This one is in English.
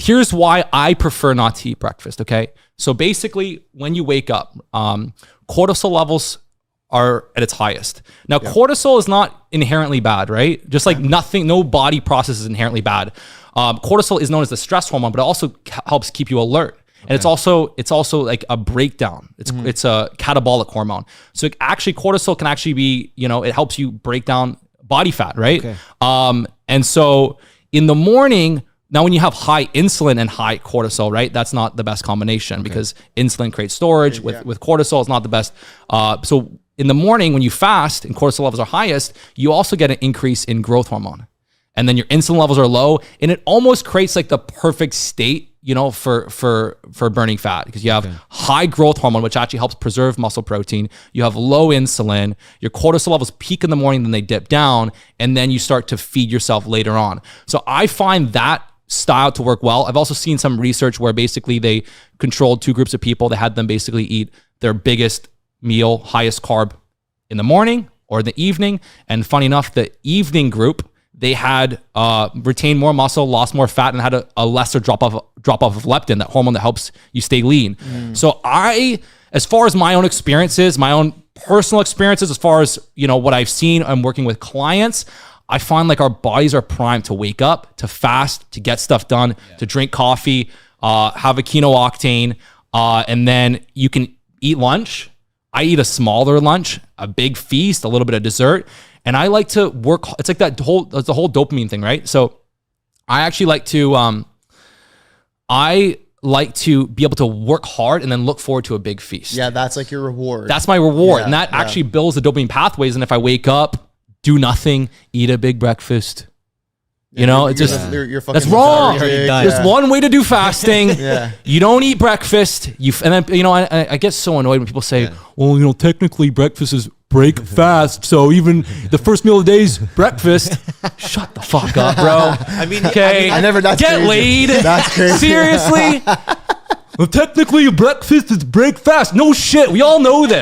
here's why I prefer not to eat breakfast. Okay. So basically when you wake up, cortisol levels are at its highest. Now, cortisol is not inherently bad, right? Just like nothing, no body process is inherently bad. Cortisol is known as the stress hormone, but it also helps keep you alert. And it's also like a breakdown. It's a catabolic hormone. So cortisol can actually be, it helps you break down body fat, right? Okay. And so in the morning, now when you have high insulin and high cortisol, right? That's not the best combination because insulin creates storage with cortisol. It's not the best. So in the morning when you fast and cortisol levels are highest, you also get an increase in growth hormone. And then your insulin levels are low, and it almost creates like the perfect state, for burning fat, because you have high growth hormone, which actually helps preserve muscle protein. You have low insulin, your cortisol levels peak in the morning, then they dip down, and then you start to feed yourself later on. So I find that style to work well. I've also seen some research where basically they controlled 2 groups of people. They had them basically eat their biggest meal, highest carb in the morning or in the evening. And funny enough, the evening group, they had retained more muscle, lost more fat, and had a lesser drop off of leptin, that hormone that helps you stay lean. So as far as my own experiences, my own personal experiences, as far as what I've seen, I'm working with clients, I find like our bodies are primed to wake up, to fast, to get stuff done, to drink coffee, have a Keno Octane, and then you can eat lunch. I eat a smaller lunch, a big feast, a little bit of dessert. And I like to work. It's like that's the whole dopamine thing, right? So I actually like to, be able to work hard and then look forward to a big feast. Yeah, that's like your reward. That's my reward. And that actually builds the dopamine pathways. And if I wake up, do nothing, eat a big breakfast, it's just, you're that's wrong. There's one way to do fasting. You don't eat breakfast. And then, I get so annoyed when people say, well, technically breakfast is break fast. So even the first meal of the day is breakfast. Shut the fuck up, bro. I never, that's get crazy. laid. That's crazy. Seriously? Well, technically breakfast is break fast. No shit. We all know this.